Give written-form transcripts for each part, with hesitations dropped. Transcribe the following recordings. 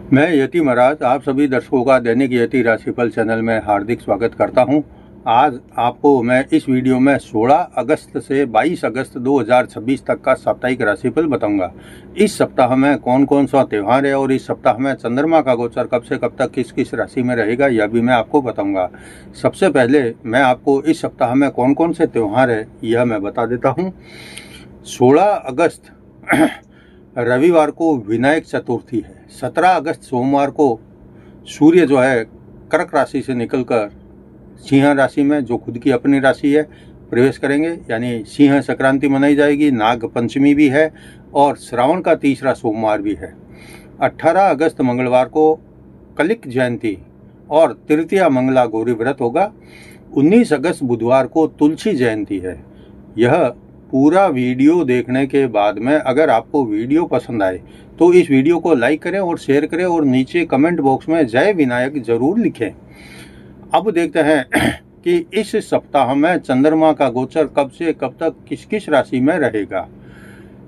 मैं यति महाराज आप सभी दर्शकों का दैनिक यति राशिफल चैनल में हार्दिक स्वागत करता हूं। आज आपको मैं इस वीडियो में 16 अगस्त से 22 अगस्त 2026 तक का साप्ताहिक राशिफल बताऊंगा। इस सप्ताह में कौन कौन सा त्यौहार है और इस सप्ताह में चंद्रमा का गोचर कब से कब तक किस किस राशि में रहेगा यह भी मैं आपको बताऊंगा। सबसे पहले मैं आपको इस सप्ताह में कौन कौन से त्यौहार है यह मैं बता देता हूँ। 16 अगस्त रविवार को विनायक चतुर्थी है। 17 अगस्त सोमवार को सूर्य जो है कर्क राशि से निकलकर सिंह राशि में, जो खुद की अपनी राशि है, प्रवेश करेंगे, यानी सिंह संक्रांति मनाई जाएगी। नाग पंचमी भी है और श्रावण का तीसरा सोमवार भी है। 18 अगस्त मंगलवार को कलिक जयंती और तृतीया मंगला गौरी व्रत होगा। 19 अगस्त बुधवार को तुलसी जयंती है। यह पूरा वीडियो देखने के बाद में अगर आपको वीडियो पसंद आए तो इस वीडियो को लाइक करें और शेयर करें और नीचे कमेंट बॉक्स में जय विनायक जरूर लिखें। अब देखते हैं कि इस सप्ताह में चंद्रमा का गोचर कब से कब तक किस किस राशि में रहेगा।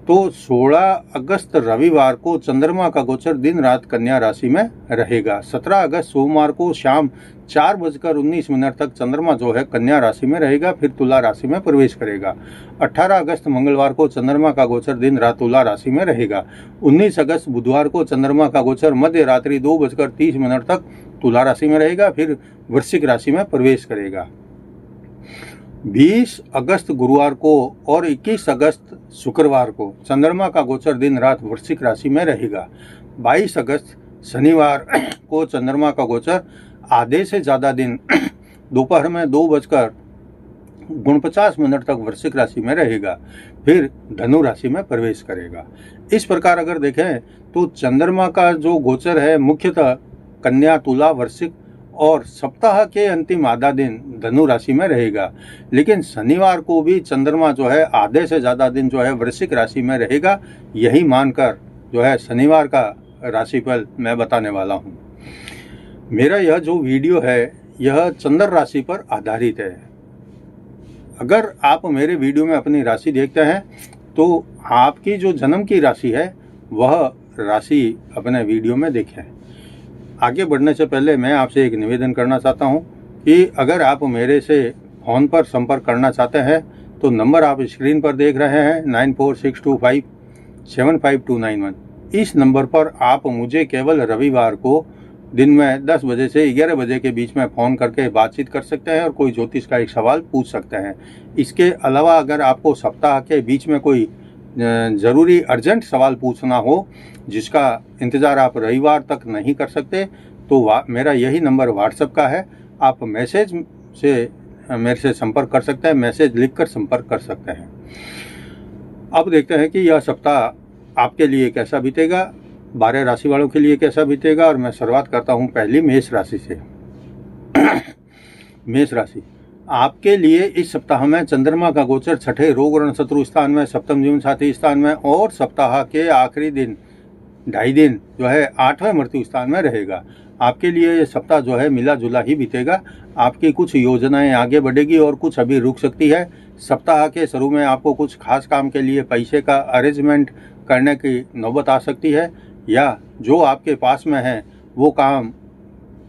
तो 16 अगस्त रविवार को चंद्रमा का गोचर दिन रात कन्या राशि में रहेगा। 17 अगस्त सोमवार को शाम 4:19 तक चंद्रमा जो है कन्या राशि में रहेगा, फिर तुला राशि में प्रवेश करेगा। 18 अगस्त मंगलवार को चंद्रमा का गोचर दिन रात तुला राशि में रहेगा। 19 अगस्त बुधवार को चंद्रमा का गोचर मध्य रात्रि 2:30 तक तुला राशि में रहेगा, फिर वृश्चिक राशि में प्रवेश करेगा। 20 अगस्त गुरुवार को और 21 अगस्त शुक्रवार को चंद्रमा का गोचर दिन रात वृश्चिक राशि में रहेगा। 22 अगस्त शनिवार को चंद्रमा का गोचर आधे से ज़्यादा दिन दोपहर में 2:49 तक वृश्चिक राशि में रहेगा, फिर धनु राशि में प्रवेश करेगा। इस प्रकार अगर देखें तो चंद्रमा का जो गोचर है मुख्यतः कन्या, तुला, वृश्चिक और सप्ताह के अंतिम आधा दिन धनु राशि में रहेगा। लेकिन शनिवार को भी चंद्रमा जो है आधे से ज़्यादा दिन जो है वृश्चिक राशि में रहेगा। यही मानकर जो है शनिवार का राशिफल मैं बताने वाला हूँ। मेरा यह जो वीडियो है यह चंद्र राशि पर आधारित है। अगर आप मेरे वीडियो में अपनी राशि देखते हैं तो आपकी जो जन्म की राशि है वह राशि अपने वीडियो में देखें। आगे बढ़ने से पहले मैं आपसे एक निवेदन करना चाहता हूं कि अगर आप मेरे से फ़ोन पर संपर्क करना चाहते हैं तो नंबर आप स्क्रीन पर देख रहे हैं 9462575291। इस नंबर पर आप मुझे केवल रविवार को दिन में 10 बजे से 11 बजे के बीच में फ़ोन करके बातचीत कर सकते हैं और कोई ज्योतिष का एक सवाल पूछ सकते हैं। इसके अलावा अगर आपको सप्ताह के बीच में कोई ज़रूरी अर्जेंट सवाल पूछना हो जिसका इंतज़ार आप रविवार तक नहीं कर सकते तो मेरा यही नंबर व्हाट्सएप का है। आप मैसेज से मेरे से संपर्क कर सकते हैं, मैसेज लिखकर संपर्क कर सकते हैं। अब देखते हैं कि यह सप्ताह आपके लिए कैसा बीतेगा, 12 राशि वालों के लिए कैसा बीतेगा। और मैं शुरुआत करता हूँ पहली मेष राशि से। मेष राशि, आपके लिए इस सप्ताह में चंद्रमा का गोचर छठे रोग ऋण शत्रु स्थान में, सप्तम जीवन साथी स्थान में और सप्ताह के आखिरी दिन 2.5 दिन जो है 8वें मृत्यु स्थान में रहेगा। आपके लिए ये सप्ताह जो है मिला जुला ही बीतेगा। आपकी कुछ योजनाएं आगे बढ़ेगी और कुछ अभी रुक सकती है। सप्ताह के शुरू में आपको कुछ खास काम के लिए पैसे का अरेंजमेंट करने की नौबत आ सकती है, या जो आपके पास में है वो काम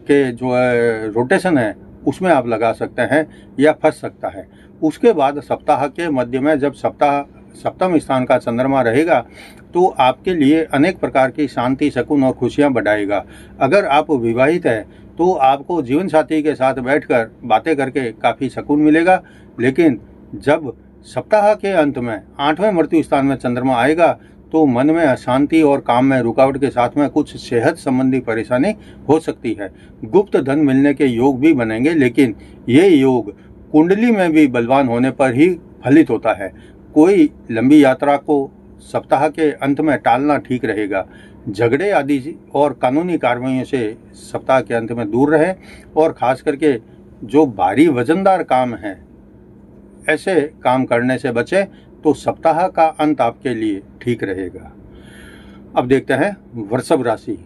के जो है रोटेशन है उसमें आप लगा सकते हैं या फंस सकता है। उसके बाद सप्ताह के मध्य में जब सप्तम स्थान का चंद्रमा रहेगा तो आपके लिए अनेक प्रकार की शांति, सुकून और खुशियां बढ़ाएगा। अगर आप विवाहित हैं तो आपको जीवन साथी के साथ बैठकर बातें करके काफ़ी सुकून मिलेगा। लेकिन जब सप्ताह के अंत में 8वें मृत्यु स्थान में चंद्रमा आएगा तो मन में अशांति और काम में रुकावट के साथ में कुछ सेहत संबंधी परेशानी हो सकती है। गुप्त धन मिलने के योग भी बनेंगे, लेकिन ये योग कुंडली में भी बलवान होने पर ही फलित होता है। कोई लंबी यात्रा को सप्ताह के अंत में टालना ठीक रहेगा। झगड़े आदि और कानूनी कार्रवाइयों से सप्ताह के अंत में दूर रहें और खास करके जो भारी वजनदार काम है ऐसे काम करने से बचें तो सप्ताह का अंत आपके लिए ठीक रहेगा। अब देखते हैं वृषभ राशि।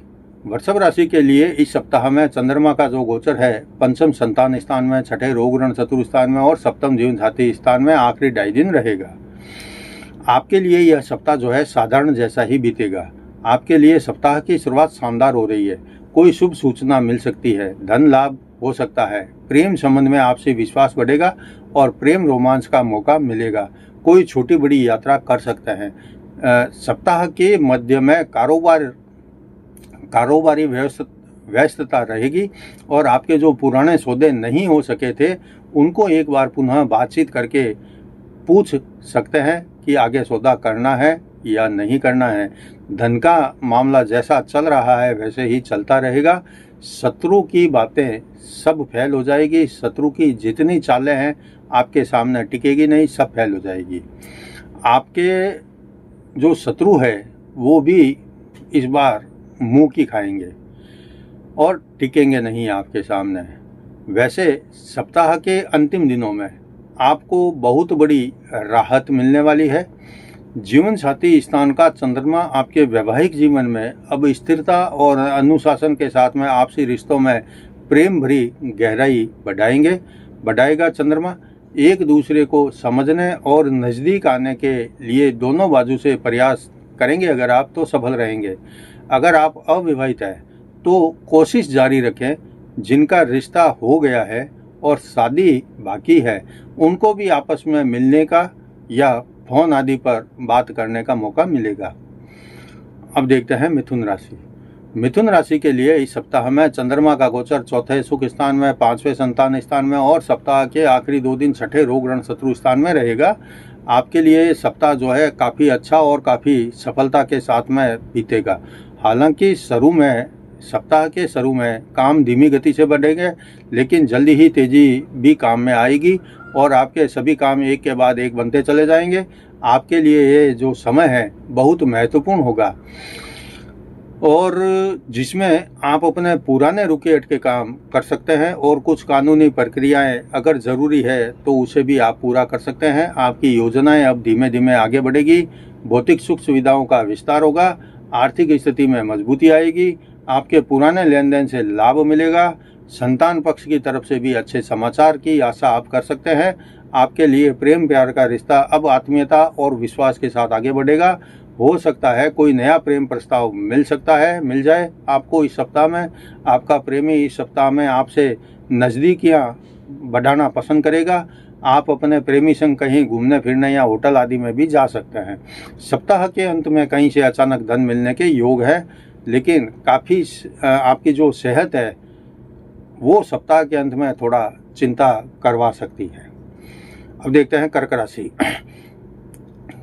वृषभ राशि के लिए इस सप्ताह में चंद्रमा का जो गोचर है पंचम संतान स्थान में, छठे रोग ऋण शत्रु स्थान में और सप्तम जीवन साथी स्थान में आखिरी 2.5 दिन रहेगा। आपके लिए यह सप्ताह जो है साधारण जैसा ही बीतेगा। आपके लिए सप्ताह की शुरुआत शानदार हो रही है। कोई शुभ सूचना मिल सकती है, धन लाभ हो सकता है, प्रेम संबंध में आपसे विश्वास बढ़ेगा और प्रेम रोमांस का मौका मिलेगा। कोई छोटी बड़ी यात्रा कर सकते हैं। सप्ताह के मध्य में कारोबारी व्यस्तता रहेगी और आपके जो पुराने सौदे नहीं हो सके थे उनको एक बार पुनः बातचीत करके पूछ सकते हैं कि आगे सौदा करना है या नहीं करना है। धन का मामला जैसा चल रहा है वैसे ही चलता रहेगा। शत्रु की बातें सब फैल हो जाएगी। शत्रु की जितनी चालें हैं आपके सामने टिकेगी नहीं, सब फैल हो जाएगी। आपके जो शत्रु है वो भी इस बार मुंह की खाएंगे और टिकेंगे नहीं आपके सामने। वैसे सप्ताह के अंतिम दिनों में आपको बहुत बड़ी राहत मिलने वाली है। जीवन साथी स्थान का चंद्रमा आपके वैवाहिक जीवन में अब स्थिरता और अनुशासन के साथ में आपसी रिश्तों में प्रेम भरी गहराई बढ़ाएगा। चंद्रमा एक दूसरे को समझने और नज़दीक आने के लिए दोनों बाजू से प्रयास करेंगे। अगर आप तो सफल रहेंगे। अगर आप अविवाहित हैं तो कोशिश जारी रखें। जिनका रिश्ता हो गया है और शादी बाकी है उनको भी आपस में मिलने का या फोन आदि पर बात करने का मौका मिलेगा। अब देखते हैं मिथुन राशि। मिथुन राशि के लिए इस सप्ताह में चंद्रमा का गोचर चौथे सुख स्थान में, पांचवें संतान स्थान में और सप्ताह के आखिरी 2 दिन छठे रोग ऋण शत्रु स्थान में रहेगा। आपके लिए सप्ताह जो है काफ़ी अच्छा और काफ़ी सफलता के साथ में बीतेगा। हालांकि सप्ताह के शुरू में काम धीमी गति से बढ़ेंगे, लेकिन जल्दी ही तेजी भी काम में आएगी और आपके सभी काम एक के बाद एक बनते चले जाएंगे। आपके लिए ये जो समय है बहुत महत्वपूर्ण होगा और जिसमें आप अपने पुराने रुके अटके काम कर सकते हैं और कुछ कानूनी प्रक्रियाएं अगर ज़रूरी है तो उसे भी आप पूरा कर सकते हैं। आपकी योजनाएं अब धीमे धीमे आगे बढ़ेगी। भौतिक सुख सुविधाओं का विस्तार होगा। आर्थिक स्थिति में मजबूती आएगी। आपके पुराने लेन देन से लाभ मिलेगा। संतान पक्ष की तरफ से भी अच्छे समाचार की आशा आप कर सकते हैं। आपके लिए प्रेम प्यार का रिश्ता अब आत्मीयता और विश्वास के साथ आगे बढ़ेगा। हो सकता है कोई नया प्रेम प्रस्ताव मिल जाए आपको इस सप्ताह में। आपका प्रेमी इस सप्ताह में आपसे नज़दीकियाँ बढ़ाना पसंद करेगा। आप अपने प्रेमी संग कहीं घूमने फिरने या होटल आदि में भी जा सकते हैं। सप्ताह के अंत में कहीं से अचानक धन मिलने के योग है, लेकिन काफ़ी आपकी जो सेहत है वो सप्ताह के अंत में थोड़ा चिंता करवा सकती है। अब देखते हैं कर्क राशि।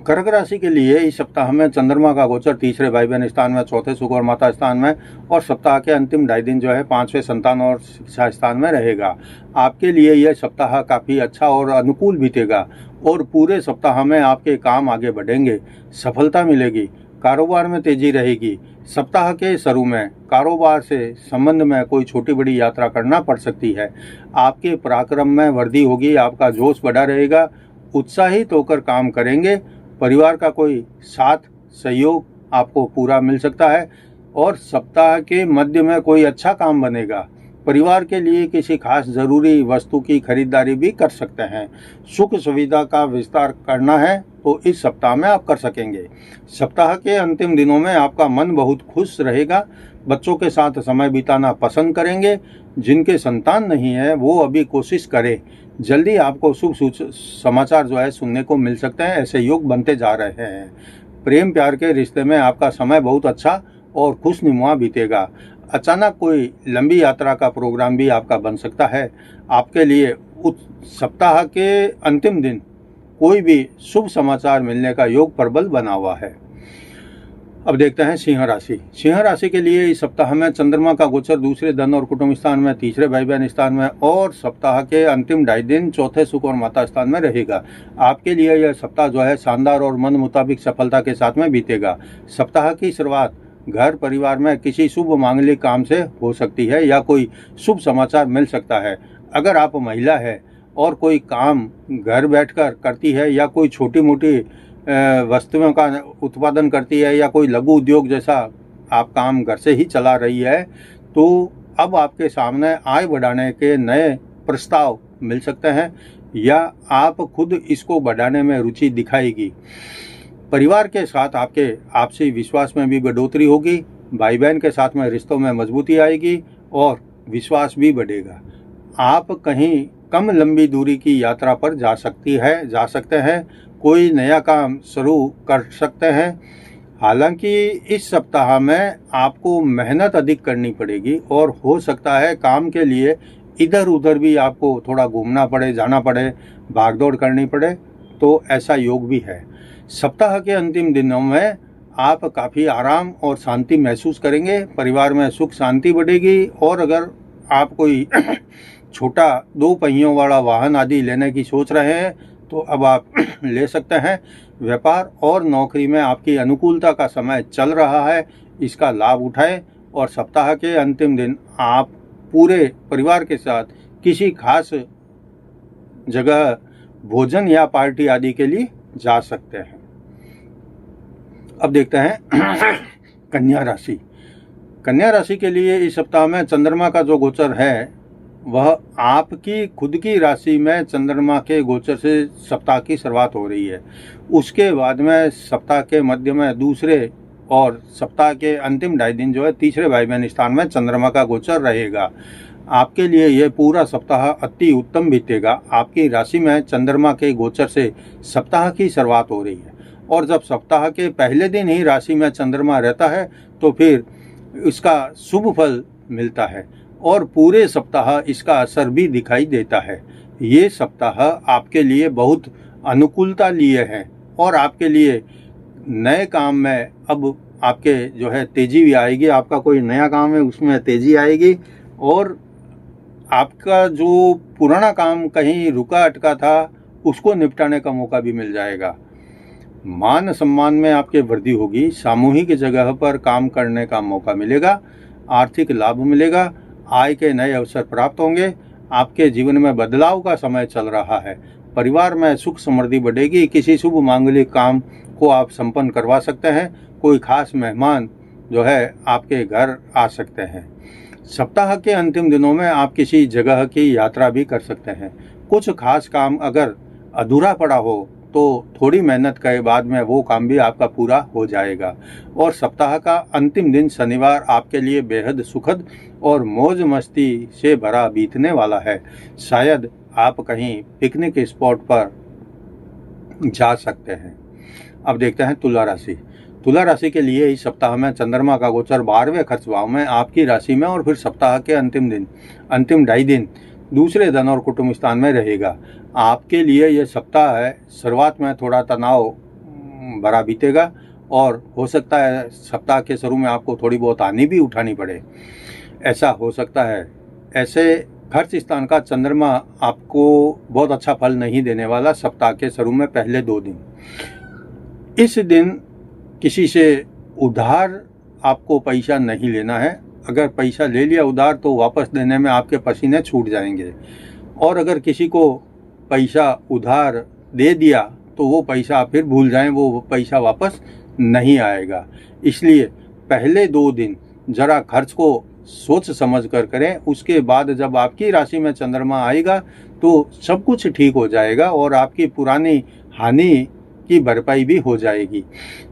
कर्क राशि के लिए इस सप्ताह में चंद्रमा का गोचर तीसरे भाई बहन स्थान में, चौथे सुख और माता स्थान में और सप्ताह के अंतिम 2.5 दिन जो है 5वें संतान और शिक्षा स्थान में रहेगा। आपके लिए यह सप्ताह काफ़ी अच्छा और अनुकूल बीतेगा और पूरे सप्ताह में आपके काम आगे बढ़ेंगे। सफलता मिलेगी। कारोबार में तेजी रहेगी। सप्ताह के शुरू में कारोबार से संबंध में कोई छोटी बड़ी यात्रा करना पड़ सकती है। आपके पराक्रम में वृद्धि होगी। आपका जोश बढ़ा रहेगा। उत्साहित होकर काम करेंगे। परिवार का कोई साथ सहयोग आपको पूरा मिल सकता है और सप्ताह के मध्य में कोई अच्छा काम बनेगा। परिवार के लिए किसी खास जरूरी वस्तु की खरीदारी भी कर सकते हैं। सुख सुविधा का विस्तार करना है तो इस सप्ताह में आप कर सकेंगे। सप्ताह के अंतिम दिनों में आपका मन बहुत खुश रहेगा। बच्चों के साथ समय बिताना पसंद करेंगे। जिनके संतान नहीं है वो अभी कोशिश करें। जल्दी आपको शुभ समाचार जो है सुनने को मिल सकते हैं। ऐसे योग बनते जा रहे हैं। प्रेम प्यार के रिश्ते में आपका समय बहुत अच्छा और खुशनुमा बीतेगा। अचानक कोई लंबी यात्रा का प्रोग्राम भी आपका बन सकता है। आपके लिए उस सप्ताह के अंतिम दिन कोई भी शुभ समाचार मिलने का योग प्रबल बना हुआ है। अब देखते हैं सिंह राशि। सिंह राशि के लिए इस सप्ताह में चंद्रमा का गोचर दूसरे धन और कुटुंब स्थान में, तीसरे भाई बहन स्थान में और सप्ताह के अंतिम 2.5 दिन चौथे सुख और माता स्थान में रहेगा। आपके लिए यह सप्ताह जो है शानदार और मन मुताबिक सफलता के साथ में बीतेगा। सप्ताह की शुरुआत घर परिवार में किसी शुभ मांगलिक काम से हो सकती है या कोई शुभ समाचार मिल सकता है। अगर आप महिला है और कोई काम घर बैठकर करती है या कोई छोटी मोटी वस्तुओं का उत्पादन करती है या कोई लघु उद्योग जैसा आप काम घर से ही चला रही है तो अब आपके सामने आय बढ़ाने के नए प्रस्ताव मिल सकते हैं या आप खुद इसको बढ़ाने में रुचि दिखाएगी। परिवार के साथ आपके आपसी विश्वास में भी बढ़ोतरी होगी, भाई बहन के साथ में रिश्तों में मजबूती आएगी और विश्वास भी बढ़ेगा। आप कहीं कम लंबी दूरी की यात्रा पर जा सकते हैं, कोई नया काम शुरू कर सकते हैं। हालांकि इस सप्ताह में आपको मेहनत अधिक करनी पड़ेगी और हो सकता है काम के लिए इधर उधर भी आपको थोड़ा घूमना पड़े, जाना पड़े, भागदौड़ करनी पड़े, तो ऐसा योग भी है। सप्ताह के अंतिम दिनों में आप काफ़ी आराम और शांति महसूस करेंगे, परिवार में सुख शांति बढ़ेगी। और अगर आप कोई छोटा 2 पहियों वाला वाहन आदि लेने की सोच रहे हैं तो अब आप ले सकते हैं। व्यापार और नौकरी में आपकी अनुकूलता का समय चल रहा है, इसका लाभ उठाएं। और सप्ताह के अंतिम दिन आप पूरे परिवार के साथ किसी खास जगह भोजन या पार्टी आदि के लिए जा सकते हैं। अब देखते हैं कन्या राशि। कन्या राशि के लिए इस सप्ताह में चंद्रमा का जो गोचर है वह आपकी खुद की राशि में चंद्रमा के गोचर से सप्ताह की शुरुआत हो रही है। उसके बाद में सप्ताह के मध्य में दूसरे और सप्ताह के अंतिम 2.5 दिन जो है तीसरे भाई बहन स्थान में चंद्रमा का गोचर रहेगा। आपके लिए यह पूरा सप्ताह अति उत्तम बीतेगा। आपकी राशि में चंद्रमा के गोचर से सप्ताह की शुरुआत हो रही है और जब सप्ताह के पहले दिन ही राशि में चंद्रमा रहता है तो फिर इसका शुभ फल मिलता है और पूरे सप्ताह इसका असर भी दिखाई देता है। ये सप्ताह आपके लिए बहुत अनुकूलता लिए है और आपके लिए नए काम में अब आपके जो है तेजी भी आएगी। आपका कोई नया काम है उसमें तेजी आएगी और आपका जो पुराना काम कहीं रुका अटका था उसको निपटाने का मौका भी मिल जाएगा। मान सम्मान में आपके वृद्धि होगी, सामूहिक जगह पर काम करने का मौका मिलेगा, आर्थिक लाभ मिलेगा, आय के नए अवसर प्राप्त होंगे। आपके जीवन में बदलाव का समय चल रहा है, परिवार में सुख समृद्धि बढ़ेगी। किसी शुभ मांगलिक काम को आप संपन्न करवा सकते हैं, कोई खास मेहमान जो है आपके घर आ सकते हैं। सप्ताह के अंतिम दिनों में आप किसी जगह की यात्रा भी कर सकते हैं। कुछ खास काम अगर अधूरा पड़ा हो तो थोड़ी मेहनत के बाद में वो काम भी आपका पूरा हो जाएगा। और सप्ताह का अंतिम दिन शनिवार आपके लिए बेहद सुखद और मौज मस्ती से भरा बीतने वाला है। शायद आप कहीं पिकनिक स्पॉट पर जा सकते हैं। अब देखते हैं तुला राशि। तुला राशि के लिए इस सप्ताह में चंद्रमा का गोचर 12वें खर्च भाव में आपकी राशि में और फिर सप्ताह के अंतिम 2.5 दिन दूसरे धन और कुटुंब स्थान में रहेगा। आपके लिए यह सप्ताह है शुरुआत में थोड़ा तनाव भरा बीतेगा और हो सकता है सप्ताह के शुरू में आपको थोड़ी बहुत हानि भी उठानी पड़े, ऐसा हो सकता है। ऐसे खर्च स्थान का चंद्रमा आपको बहुत अच्छा फल नहीं देने वाला सप्ताह के शुरू में पहले 2 दिन। इस दिन किसी से उधार आपको पैसा नहीं लेना है। अगर पैसा ले लिया उधार तो वापस देने में आपके पसीने छूट जाएंगे और अगर किसी को पैसा उधार दे दिया तो वो पैसा आप फिर भूल जाएं, वो पैसा वापस नहीं आएगा। इसलिए पहले 2 दिन जरा खर्च को सोच समझ कर करें। उसके बाद जब आपकी राशि में चंद्रमा आएगा तो सब कुछ ठीक हो जाएगा और आपकी पुरानी हानि की भरपाई भी हो जाएगी।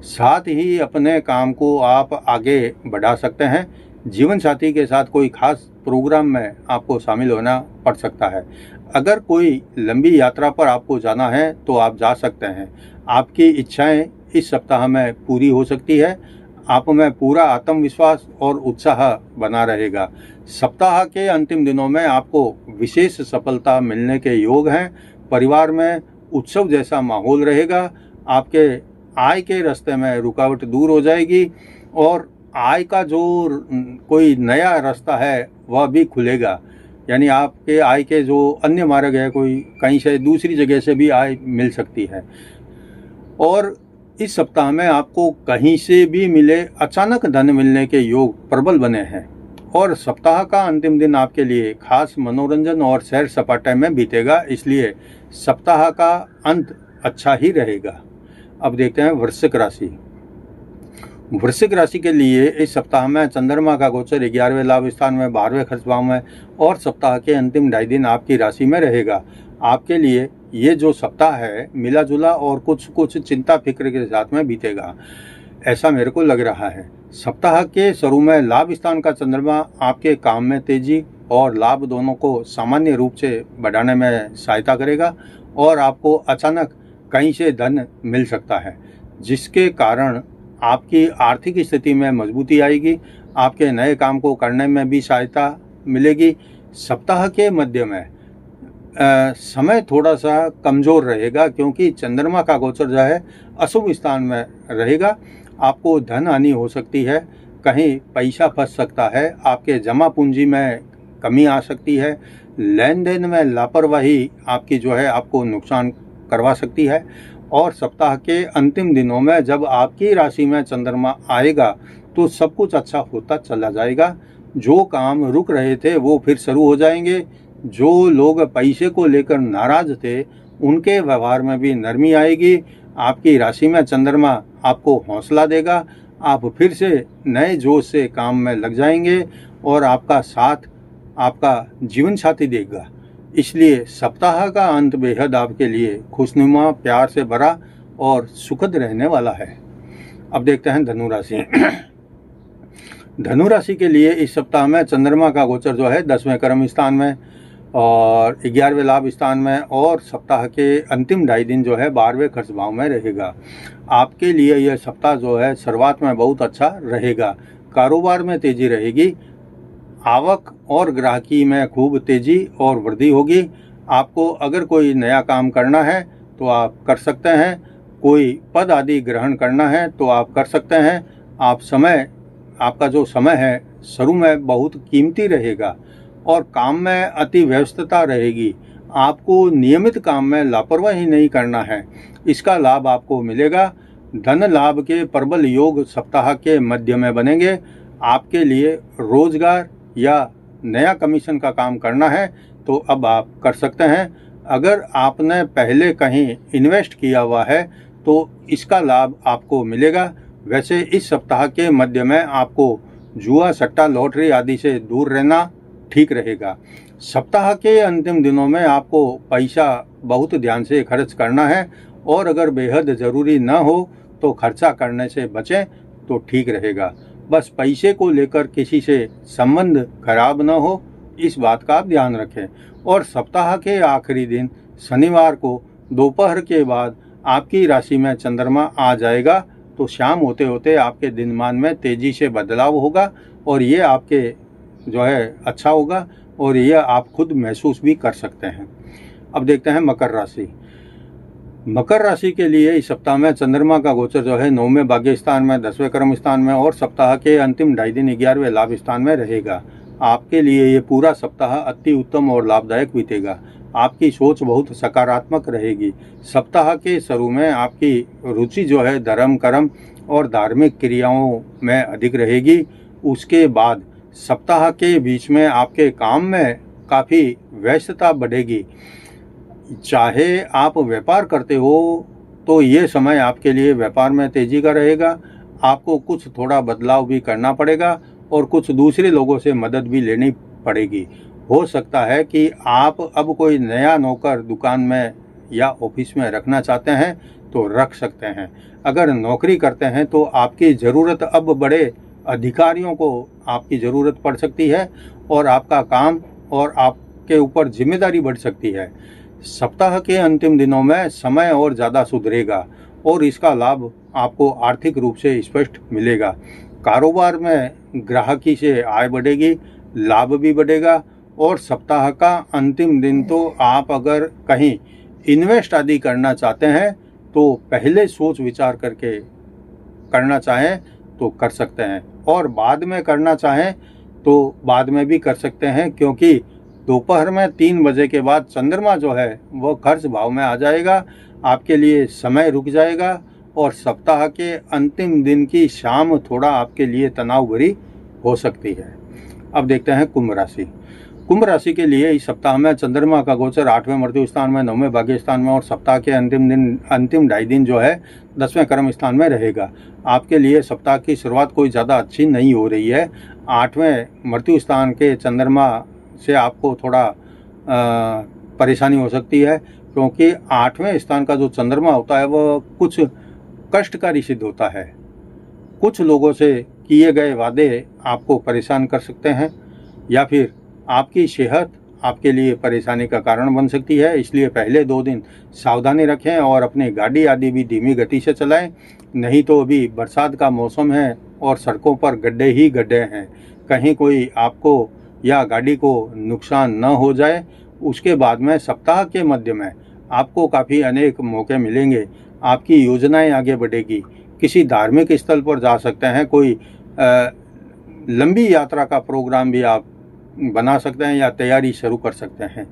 साथ ही अपने काम को आप आगे बढ़ा सकते हैं। जीवन साथी के साथ कोई खास प्रोग्राम में आपको शामिल होना पड़ सकता है। अगर कोई लंबी यात्रा पर आपको जाना है तो आप जा सकते हैं। आपकी इच्छाएं इस सप्ताह में पूरी हो सकती है। आप में पूरा आत्मविश्वास और उत्साह बना रहेगा। सप्ताह के अंतिम दिनों में आपको विशेष सफलता मिलने के योग हैं। परिवार में उत्सव जैसा माहौल रहेगा। आपके आय के रास्ते में रुकावट दूर हो जाएगी और आय का जो कोई नया रास्ता है वह भी खुलेगा। यानी आपके आय के जो अन्य मार्ग है, कोई कहीं से दूसरी जगह से भी आय मिल सकती है। और इस सप्ताह में आपको कहीं से भी मिले अचानक धन मिलने के योग प्रबल बने हैं। और सप्ताह का अंतिम दिन आपके लिए खास मनोरंजन और सैर सपाटे में बीतेगा, इसलिए सप्ताह का अंत अच्छा ही रहेगा। अब देखते हैं वृश्चिक राशि। वृश्चिक राशि के लिए इस सप्ताह में चंद्रमा का गोचर 11वें लाभ स्थान में 12वें खर्च भाव में और सप्ताह के अंतिम 2.5 दिन आपकी राशि में रहेगा। आपके लिए ये जो सप्ताह है मिला जुला और कुछ कुछ चिंता फिक्र के साथ में बीतेगा, ऐसा मेरे को लग रहा है। सप्ताह के शुरू में लाभ स्थान का चंद्रमा आपके काम में तेजी और लाभ दोनों को सामान्य रूप से बढ़ाने में सहायता करेगा और आपको अचानक कहीं से धन मिल सकता है, जिसके कारण आपकी आर्थिक स्थिति में मजबूती आएगी। आपके नए काम को करने में भी सहायता मिलेगी। सप्ताह के मध्य में समय थोड़ा सा कमज़ोर रहेगा, क्योंकि चंद्रमा का गोचर जो है अशुभ स्थान में रहेगा। आपको धन हानि हो सकती है, कहीं पैसा फंस सकता है, आपके जमा पूंजी में कमी आ सकती है, लेन देन में लापरवाही आपकी जो है आपको नुकसान करवा सकती है। और सप्ताह के अंतिम दिनों में जब आपकी राशि में चंद्रमा आएगा तो सब कुछ अच्छा होता चला जाएगा। जो काम रुक रहे थे वो फिर शुरू हो जाएंगे। जो लोग पैसे को लेकर नाराज थे उनके व्यवहार में भी नरमी आएगी। आपकी राशि में चंद्रमा आपको हौसला देगा, आप फिर से नए जोश से काम में लग जाएंगे और आपका साथ आपका जीवन साथी देगा। इसलिए सप्ताह का अंत बेहद आपके लिए खुशनुमा, प्यार से भरा और सुखद रहने वाला है। अब देखते हैं धनु राशि। धनु राशि के लिए इस सप्ताह में चंद्रमा का गोचर जो है 10वें कर्म स्थान में और 11वें लाभ स्थान में और सप्ताह के अंतिम 2.5 दिन जो है 12वें खर्च भाव में रहेगा। आपके लिए यह सप्ताह जो है शुरुआत में बहुत अच्छा रहेगा। कारोबार में तेजी रहेगी, आवक और ग्राहकी में खूब तेजी और वृद्धि होगी। आपको अगर कोई नया काम करना है तो आप कर सकते हैं, कोई पद आदि ग्रहण करना है तो आप कर सकते हैं। आपका जो समय है शुरू में बहुत कीमती रहेगा और काम में अति व्यस्तता रहेगी। आपको नियमित काम में लापरवाही नहीं करना है, इसका लाभ आपको मिलेगा। धन लाभ के प्रबल योग सप्ताह के मध्य में बनेंगे। आपके लिए रोजगार या नया कमीशन का काम करना है तो अब आप कर सकते हैं। अगर आपने पहले कहीं इन्वेस्ट किया हुआ है तो इसका लाभ आपको मिलेगा। वैसे इस सप्ताह के मध्य में आपको जुआ, सट्टा, लॉटरी आदि से दूर रहना ठीक रहेगा। सप्ताह के अंतिम दिनों में आपको पैसा बहुत ध्यान से खर्च करना है और अगर बेहद ज़रूरी न हो तो खर्चा करने से बचें तो ठीक रहेगा। बस पैसे को लेकर किसी से संबंध खराब न हो, इस बात का आप ध्यान रखें। और सप्ताह के आखिरी दिन शनिवार को दोपहर के बाद आपकी राशि में चंद्रमा आ जाएगा तो शाम होते होते आपके दिनमान में तेज़ी से बदलाव होगा और ये आपके जो है अच्छा होगा और ये आप खुद महसूस भी कर सकते हैं। अब देखते हैं मकर राशि। मकर राशि के लिए इस सप्ताह में चंद्रमा का गोचर जो है 9वें भाग्य स्थान में, 10वें कर्म स्थान में और सप्ताह के अंतिम 2.5 दिन 11वें लाभ स्थान में रहेगा। आपके लिए ये पूरा सप्ताह अति उत्तम और लाभदायक बीतेगा। आपकी सोच बहुत सकारात्मक रहेगी। सप्ताह के शुरू में आपकी रुचि जो है धर्म, कर्म और धार्मिक क्रियाओं में अधिक रहेगी। उसके बाद सप्ताह के बीच में आपके काम में काफ़ी व्यस्तता बढ़ेगी। चाहे आप व्यापार करते हो तो ये समय आपके लिए व्यापार में तेज़ी का रहेगा। आपको कुछ थोड़ा बदलाव भी करना पड़ेगा और कुछ दूसरे लोगों से मदद भी लेनी पड़ेगी। हो सकता है कि आप अब कोई नया नौकर दुकान में या ऑफिस में रखना चाहते हैं तो रख सकते हैं। अगर नौकरी करते हैं तो आपकी ज़रूरत अब बड़े अधिकारियों को आपकी ज़रूरत पड़ सकती है और आपका काम और आपके ऊपर जिम्मेदारी बढ़ सकती है। सप्ताह के अंतिम दिनों में समय और ज़्यादा सुधरेगा और इसका लाभ आपको आर्थिक रूप से स्पष्ट मिलेगा। कारोबार में ग्राहकी से आय बढ़ेगी, लाभ भी बढ़ेगा और सप्ताह का अंतिम दिन तो आप अगर कहीं इन्वेस्ट आदि करना चाहते हैं तो पहले सोच विचार करके करना चाहें तो कर सकते हैं और बाद में करना चाहें तो बाद में भी कर सकते हैं, क्योंकि दोपहर में 3 बजे के बाद चंद्रमा जो है वो खर्च भाव में आ जाएगा। आपके लिए समय रुक जाएगा और सप्ताह के अंतिम दिन की शाम थोड़ा आपके लिए तनाव भरी हो सकती है। अब देखते हैं कुंभ राशि। कुंभ राशि के लिए इस सप्ताह में चंद्रमा का गोचर 8वें मृत्यु स्थान में, 9वें भाग्य स्थान में और सप्ताह के अंतिम 2.5 दिन जो है 10वें कर्म स्थान में रहेगा। आपके लिए सप्ताह की शुरुआत कोई ज़्यादा अच्छी नहीं हो रही है। 8वें मृत्यु स्थान के चंद्रमा से आपको थोड़ा परेशानी हो सकती है, क्योंकि 8वें स्थान का जो चंद्रमा होता है वह कुछ कष्टकारी सिद्ध होता है। कुछ लोगों से किए गए वादे आपको परेशान कर सकते हैं, या फिर आपकी सेहत आपके लिए परेशानी का कारण बन सकती है। इसलिए पहले 2 दिन सावधानी रखें और अपनी गाड़ी आदि भी धीमी गति से चलाएं, नहीं तो अभी बरसात का मौसम है और सड़कों पर गड्ढे ही गड्ढे हैं। कहीं कोई आपको या गाड़ी को नुकसान न हो जाए। उसके बाद में सप्ताह के मध्य में आपको काफ़ी अनेक मौके मिलेंगे, आपकी योजनाएं आगे बढ़ेगी। किसी धार्मिक स्थल पर जा सकते हैं, कोई लंबी यात्रा का प्रोग्राम भी आप बना सकते हैं या तैयारी शुरू कर सकते हैं।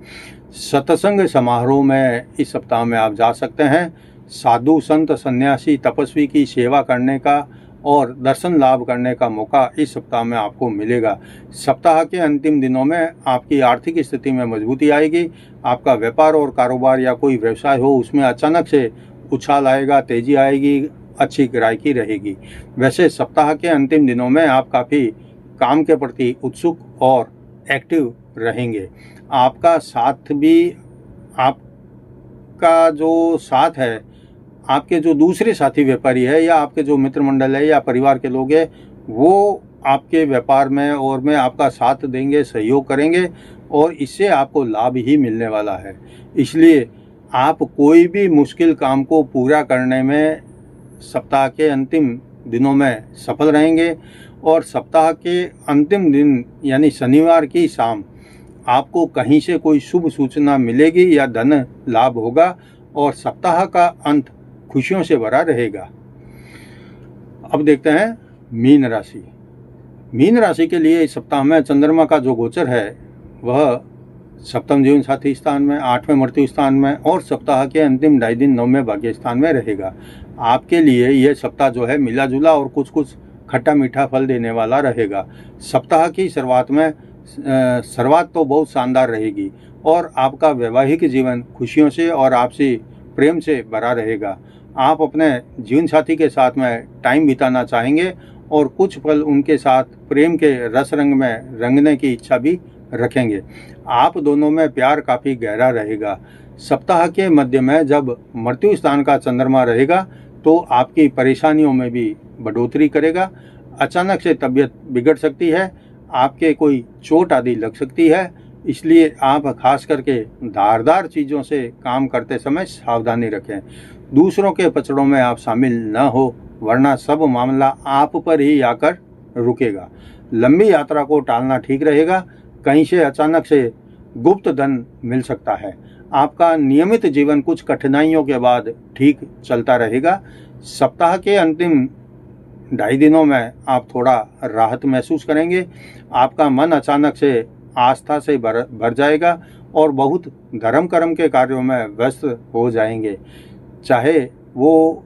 सत्संग समारोह में इस सप्ताह में आप जा सकते हैं। साधु संत सन्यासी तपस्वी की सेवा करने का और दर्शन लाभ करने का मौका इस सप्ताह में आपको मिलेगा। सप्ताह के अंतिम दिनों में आपकी आर्थिक स्थिति में मजबूती आएगी। आपका व्यापार और कारोबार या कोई व्यवसाय हो उसमें अचानक से उछाल आएगा, तेजी आएगी, अच्छी ग्राहकी रहेगी। वैसे सप्ताह के अंतिम दिनों में आप काफ़ी काम के प्रति उत्सुक और एक्टिव रहेंगे। आपका साथ भी, आपका जो साथ है, आपके जो दूसरे साथी व्यापारी है या आपके जो मित्र मंडल है या परिवार के लोग हैं, वो आपके व्यापार में और में आपका साथ देंगे, सहयोग करेंगे और इससे आपको लाभ ही मिलने वाला है। इसलिए आप कोई भी मुश्किल काम को पूरा करने में सप्ताह के अंतिम दिनों में सफल रहेंगे। और सप्ताह के अंतिम दिन यानी शनिवार की शाम आपको कहीं से कोई शुभ सूचना मिलेगी या धन लाभ होगा और सप्ताह का अंत खुशियों से भरा रहेगा। अब देखते हैं मीन राशि। मीन राशि के लिए इस सप्ताह में चंद्रमा का जो गोचर है वह सप्तम जीवन साथी स्थान में, 8वें मृत्यु स्थान में और सप्ताह के अंतिम 2.5 दिन 9वें भाग्य स्थान में रहेगा। आपके लिए यह सप्ताह जो है मिला जुला और कुछ कुछ खट्टा मीठा फल देने वाला रहेगा। सप्ताह की शुरुआत तो बहुत शानदार रहेगी और आपका वैवाहिक जीवन खुशियों से और आपसी प्रेम से भरा रहेगा। आप अपने जीवन साथी के साथ में टाइम बिताना चाहेंगे और कुछ पल उनके साथ प्रेम के रस रंग में रंगने की इच्छा भी रखेंगे। आप दोनों में प्यार काफ़ी गहरा रहेगा। सप्ताह के मध्य में जब मृत्यु स्थान का चंद्रमा रहेगा तो आपकी परेशानियों में भी बढ़ोतरी करेगा। अचानक से तबीयत बिगड़ सकती है, आपके कोई चोट आदि लग सकती है। इसलिए आप खास करके धारदार चीज़ों से काम करते समय सावधानी रखें। दूसरों के पचड़ों में आप शामिल न हो, वरना सब मामला आप पर ही आकर रुकेगा। लंबी यात्रा को टालना ठीक रहेगा। कहीं से अचानक से गुप्त धन मिल सकता है। आपका नियमित जीवन कुछ कठिनाइयों के बाद ठीक चलता रहेगा। सप्ताह के अंतिम 2.5 दिनों में आप थोड़ा राहत महसूस करेंगे। आपका मन अचानक से आस्था से भर जाएगा और बहुत धर्म कर्म के कार्यों में व्यस्त हो जाएंगे। चाहे वो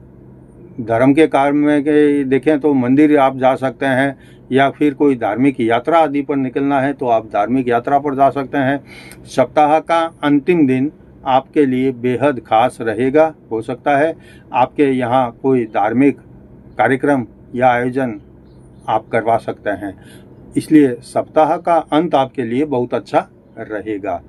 धर्म के कार्य में देखें तो मंदिर आप जा सकते हैं, या फिर कोई धार्मिक यात्रा आदि पर निकलना है तो आप धार्मिक यात्रा पर जा सकते हैं। सप्ताह का अंतिम दिन आपके लिए बेहद खास रहेगा। हो सकता है आपके यहाँ कोई धार्मिक कार्यक्रम या आयोजन आप करवा सकते हैं। इसलिए सप्ताह का अंत आपके लिए बहुत अच्छा रहेगा।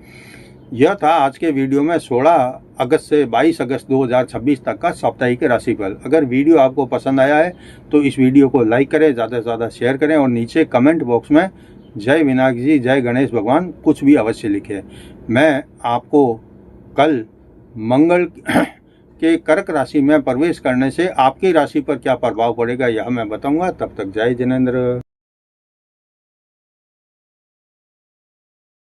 यह था आज के वीडियो में 16 अगस्त से 22 अगस्त 2026 तक का साप्ताहिक राशिफल। अगर वीडियो आपको पसंद आया है तो इस वीडियो को लाइक करें, ज़्यादा से ज़्यादा शेयर करें और नीचे कमेंट बॉक्स में जय विनायक जी, जय गणेश भगवान कुछ भी अवश्य लिखें। मैं आपको कल मंगल के कर्क राशि में प्रवेश करने से आपकी राशि पर क्या प्रभाव पड़ेगा यह मैं बताऊंगा। तब तक जय जिनेंद्र।